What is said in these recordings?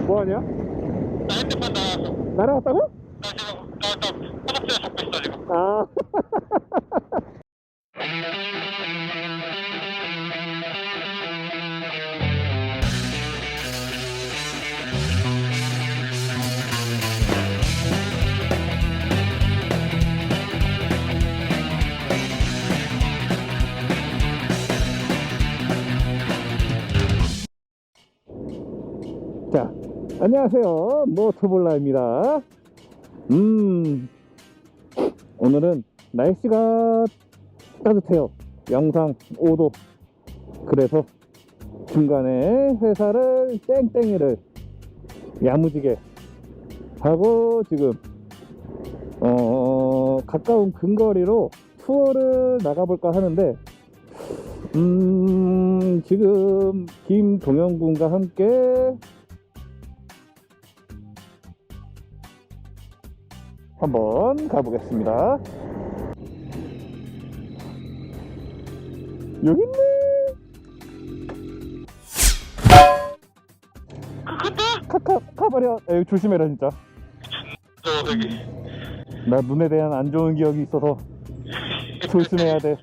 뭐하냐? 나 핸드폰 나왔어. 날아갔다고? 나 지금 허벅지에 잡고 있어 지금. 아. 자, 안녕하세요. 모토볼라입니다. 오늘은 날씨가 따뜻해요. 영상 5도. 그래서 중간에 회사를 땡땡이를 야무지게 하고 지금 가까운 근거리로 투어를 나가볼까 하는데 지금 김동영군과 함께 한번 가보겠습니다. 여기 있네. 가버려. 에이, 조심해라 진짜. 여기. 나 눈에 대한 안 좋은 기억이 있어서 조심해야 돼.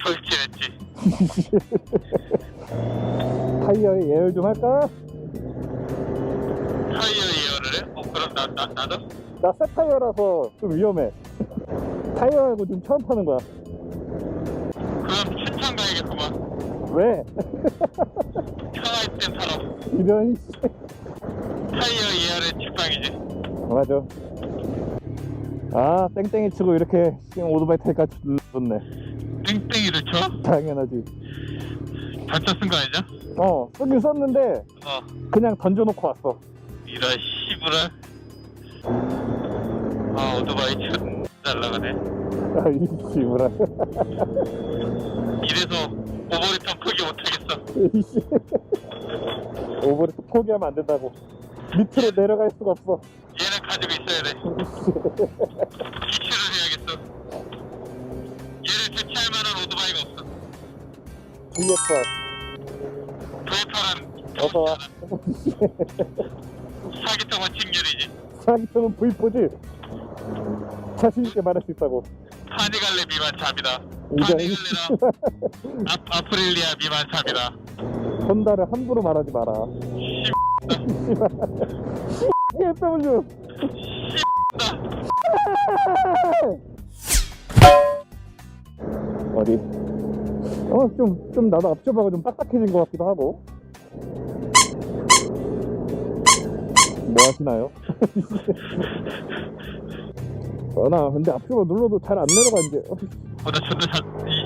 돌진했지. 타이어에 예열 좀 할까? 타이어 예열을 해? 그럼 나도? 나 새 타이어라서 좀 위험해. 타이어하고 지금 처음 타는 거야. 그럼 춘천 가야겠구만. 왜? 평화의 땐 사람. 이런 씨. 타이어 예열은 직방이지. 맞아. 아, 땡땡이 치고 이렇게 지금 오토바이 타니까 좋네. 땡땡이를 쳐? 당연하지. 단차 쓴 거 아니냐? 쓰긴 썼는데 그냥 던져놓고 왔어. 이런 씨부라. 아, 오토바이 잘 나가네. 아, 이씨 뭐라. 이래서 오버리턴 포기 못하겠어. 이씨. 오버레트 포기하면 안 된다고. 밑으로 내려갈 수가 없어. 얘는 가지고 있어야 돼. 기출을 해야겠어. 얘를 대체할 만한 오토바이가 없어. VFR. 도요타란 어서와. 사기통은 직렬이지. 사기통은 V4지. 자신있게 말할 수 있다고. 파니갈레 미만 잡이다. 이거 파니갈레랑 아프릴리아 미만 잡이다. 혼다를 함부로 말하지 마라. BMW. 어디? 좀 나도 앞쪽하고 좀 딱딱해진 것 같기도 하고. 뭐 하시나요? 나 근데 앞쪽으로 눌러도 잘 안 내려가 이제. 나 존나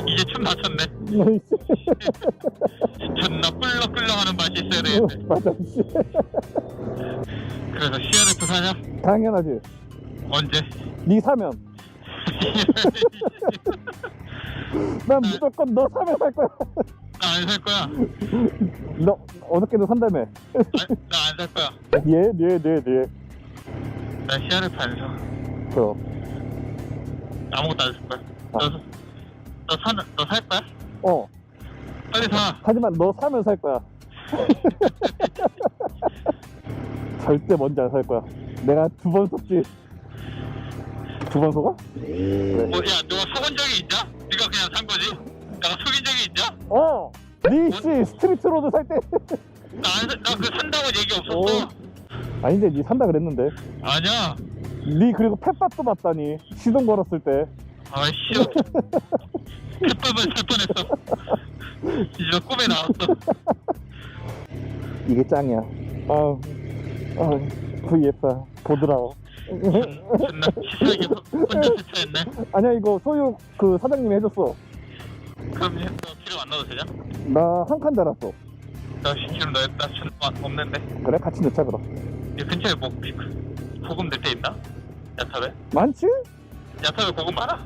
이제 춤 맞췄네. 존나 꿀렁꿀렁하는 맛이 있어야 되겠네. 맞아. 그래서 CRF 사냐? 당연하지. 언제? 니 사면. 난 무조건 너 사면 살 거야. 나 안 살 거야. 너 어저께도 산다며. 나 안 살 거야. 예. 나 CRF 안 사. 그럼. 아무것도 안 살 거야. 너 살 거야? 빨리 사. 하지만 너 사면 살 거야. 절대 먼저 안 살 거야. 내가 2번 속지. 2번 속아? 그래. 뭐, 야, 너가 속은 적이 있냐? 네가 그냥 산 거지? 내가 속인 적이 있냐? 니씨 스트리트 로드 살 때. 나 그 산다고 얘기 없었어. 아닌데 니 산다 그랬는데. 아니야. 니 그리고 펫밥도 봤다니. 시동 걸었을 때. 아이씨. 햇밥을 살 뻔했어. 이제 꿈에 나왔어. 이게 짱이야. VFR 보드라워. 존나 치사하게 혼자 세차했네. 아니야, 이거 소유 그 사장님이 해줬어. 그럼 너 기름 안 넣어도 되냐? 나 한 칸 달았어. 나 기름 넣었다. 존나 없는데. 그래, 같이 넣자 그럼. 이 근처에 뭐 고급 낼 데 있나? 야탑에? 많지? 야탑에 고급 많아?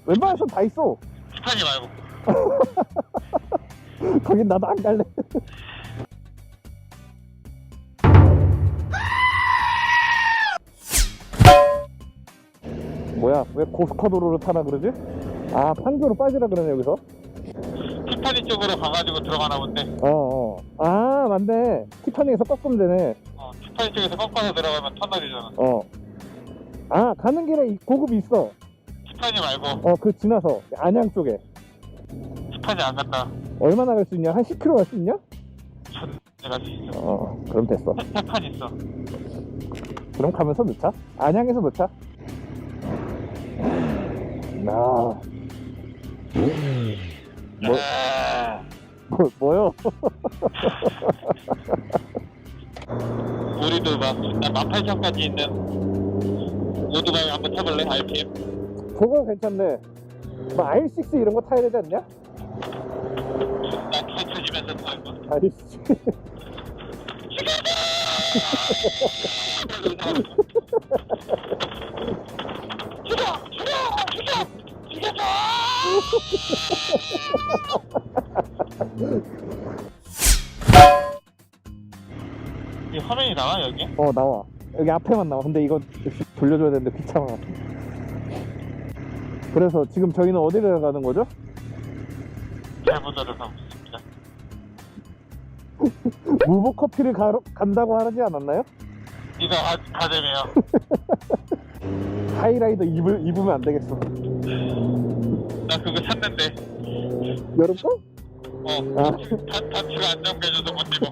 웬만해선 다 있어. 스파니 말고. 거긴 나도 안 갈래. 뭐야, 왜 고속화도로를 타나 그러지? 아, 판교로 빠지라 그러네 여기서. 스파니 쪽으로 가가지고 들어가나 본데. 어. 아 맞네. 티파니에서 꺾으면 되네. 티파니 쪽에서 꺾어서 들어가면 터널이잖아. 아 가는 길에 이 고급이 있어. 티파니 말고 그 지나서 안양 쪽에. 티파니 안 간다. 얼마나 갈 수 있냐? 한 10km 갈 수 있냐? 내가 있어. 그럼 됐어. 티파니 있어. 그럼 가면서 넣자. 안양에서 넣자. 뭐요? 우리도 막 18,000까지 있는 오토바이 한번 타볼래? RPM? 그거 괜찮네. 뭐 R6 이런 거 타야 되지 않냐? 나 펼쳐지면서 타는 거. R6. 이 화면이 나와 여기? 나와. 여기 앞에만 나와. 근데 이거 돌려줘야 되는데 귀찮아. 그래서 지금 저희는 어디를 가는 거죠? 잘못하러 가고 있습니다. 무보 커피를 간다고 하지 않았나요? 네가 가재매요. 하이라이더 입으면 안 되겠어. 나 그거 샀는데 여름 거? 단추가 안 잠겨져도 못 입어.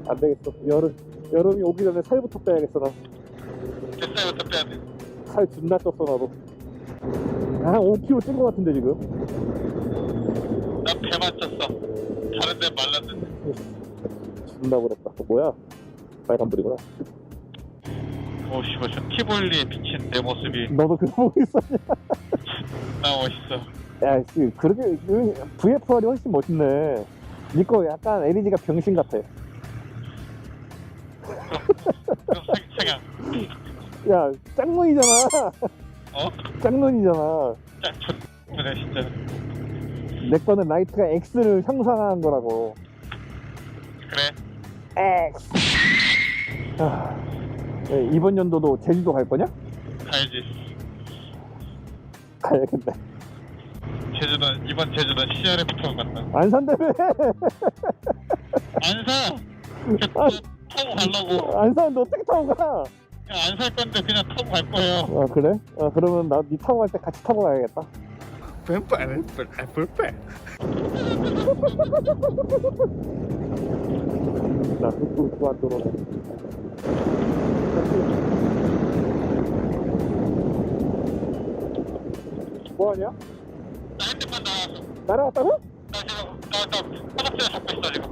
안 되겠어. 여름이 오기 전에 살부터 빼야겠어. 나 뱃살부터 빼야 돼. 살 존나 쪘어 나도. 한 5kg 찐 거 같은데 지금. 난 배만 쪘어. 다른 데는 말랐는데. 존나 부럽다. 뭐야? 빨간불이구나. 오 씨발 저 티볼리에 비친 내 모습이 너도 그거 보고 있었냐? 나 멋있어. 야, 씨, 그렇게 VFR이 훨씬 멋있네. 니꺼 약간 LED가 병신 같아. 그럼 사냥. 야, 짱눈이잖아. 짱눈이잖아. 그래 진짜. 내 거는 라이트가 X를 형상화한 거라고. 그래. X. 이번 연도도 제주도 갈 거냐? 가야지. 가야겠네. 이번 제주도는 CRF처럼 간다. 안 산다며. 안 사. 타고 가려고. 안 사는데 어떻게 타고 가? 안 살 건데 그냥 타고 갈 거예요. 그래? 그러면 나 니 타고 갈 때 같이 타고 가야겠다. 나 뚝뚝 안 들어오네. 뭐하냐? 나 핸드폰 나와서. 날아갔다고? 나 지금 화장실에 잡고 있어 지금.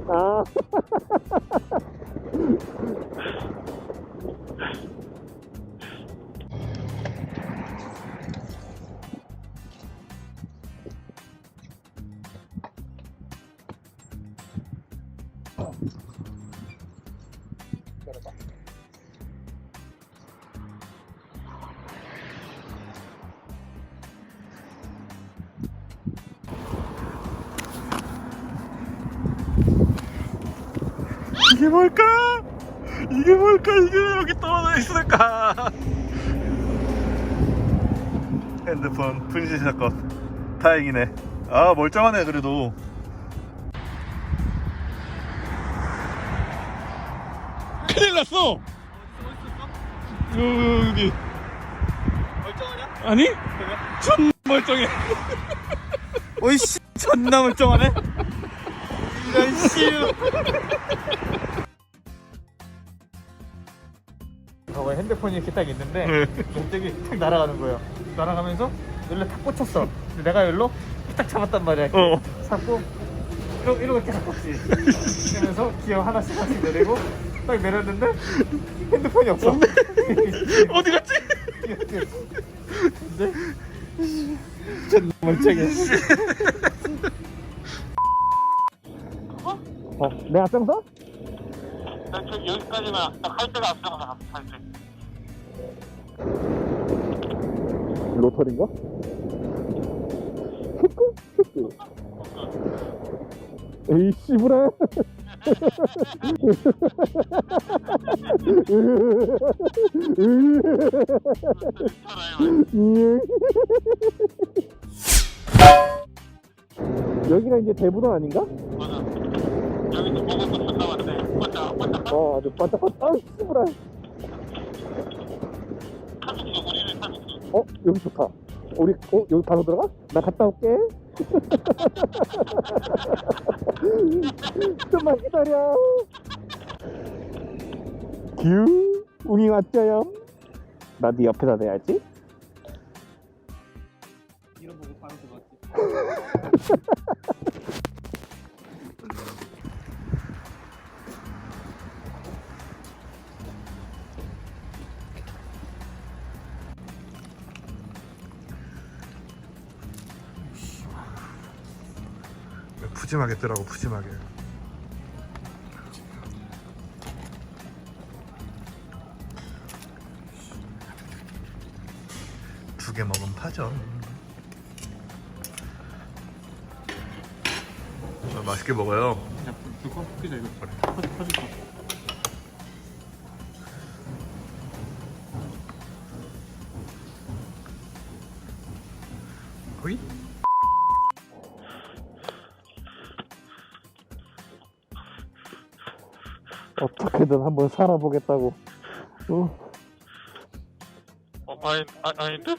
이게 뭘까? 이게 뭘까? 이게 왜 여기 떨어져 있을까? 핸드폰 분실 사건. 다행이네. 멀쩡하네 그래도. 큰일 났어. 여기. 멀쩡하냐? 아니? 전 멀쩡해. 오이씨 존나 멀쩡하네. 이런 씨. 핸드폰이 이렇게 딱 있는데 갑자기 탁 날아가는 거예요. 날아가면서 연락 탁 꽂혔어. 근데 내가 열로 딱 잡았단 말이야. 잡고 이러고 이렇게 잡았지. 그러면서 기어 하나씩 내리고 딱 내렸는데 핸드폰이 없어. 어디 갔지? 근데 존나 멀쩡해. 내 앞장서? 나 지금 여기까지만 할 때가 앞서가서 갈 때. 로터리인가? 흑구? 에이 씨부라. 여기가 이제 대부도 아닌가? 맞아. 여기도 먹을 거 존나 많네. 반짝. 아주 반짝반짝. 아, 씨부라. 칼국수, 우리는 칼국수. 여기 좋다. 우리, 여기 바로 들어가? 나 갔다 올게. 좀만 기다려. 규, 웅이 왔죠요. 나 네 옆에다 대야지. 이런 보고 바로 들어갔지. 푸짐하게 뜨라고 푸짐하게. 두 개 먹으면 파죠. 맛있게 먹어요. 야, 불 꺼, 끄자, 이거. 퍼질까? 호이? 어떻게든 한번 살아보겠다고. 아닌데?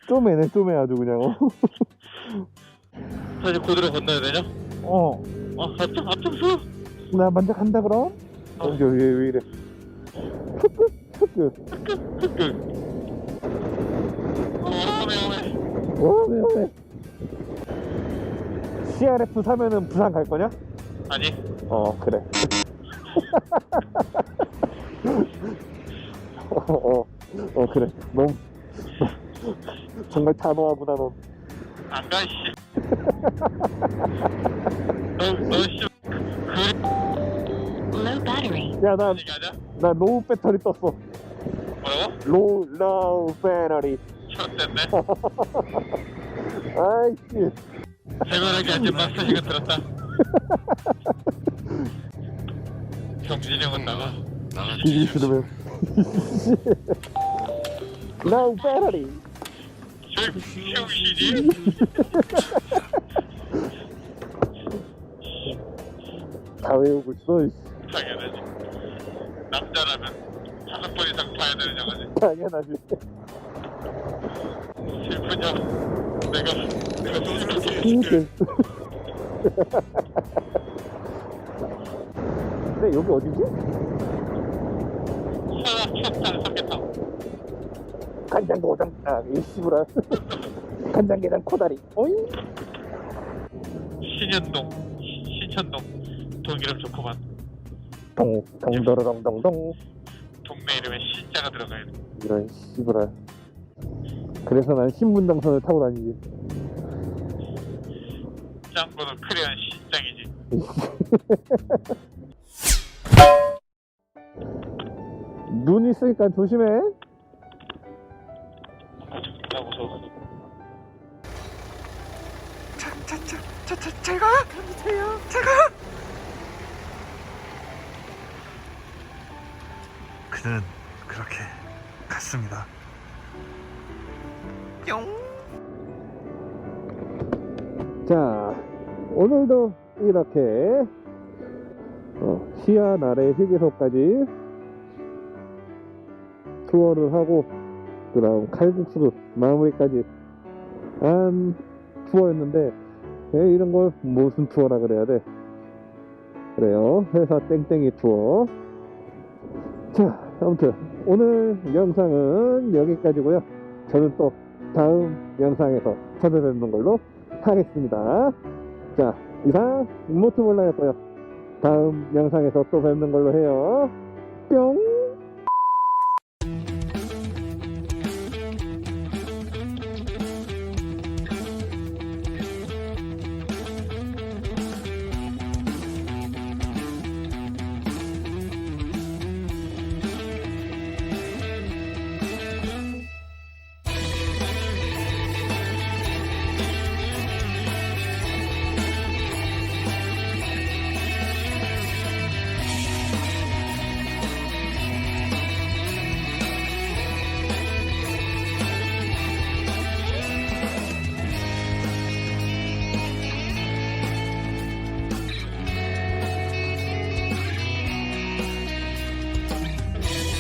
쪼매네, 쪼매 아주 그냥. 사실 고드로 건너야 되냐? 앞장서. 나 먼저 간다 그럼. 왜 이래? 흑흑. 왜? CRF 사면은 부산 갈 거냐? 아니. 그래. 그래. 너무 정말 단호하구나 넌. 안 가, 씨. 너, 씨. Low battery. 야, 얘기 하자? 나 로우 배터리 떴어. 뭐라고? 로우 배터리. 쳤댔네. 아이씨. 대단하게 아직 마스터 시간 들었다. 경진이 형은 나가. 이길 싫으면. 로우 배터리. 휴식이지? 다 외우고 있어. 이씨. 당연하지. 남자라면 5번 이상 봐야 되는 영화지. 당연하지. 슬프냐? 내가 슬프지. 근데 여기 어디지? 초장 삼계탕. 간장고장. 이 씨부라. 간장게장 코다리. 어이? 신현동, 신천동. 돈 이름 좋구만. 동도로동동동. 동네 이름에 신자가 들어가야 돼. 이런 씨부라. 그래서 난 신분당선을 타고 다니지. 짱구는 크레한 신짱이지. 눈 있으니까 조심해. 나 무서워. 제가 가주세요. 제가. 그는 그렇게 갔습니다. 뿅. 자, 오늘도 이렇게 시야 나래 휴게소까지 투어를 하고 그다음 칼국수 마무리까지 한 투어였는데 이런 걸 무슨 투어라 그래야 돼? 그래요, 회사 땡땡이 투어. 자, 아무튼 오늘 영상은 여기까지고요. 저는 또 다음 영상에서 찾아뵙는 걸로 하겠습니다. 자, 이상 모트몰라였고요. 다음 영상에서 또 뵙는 걸로 해요. 뿅.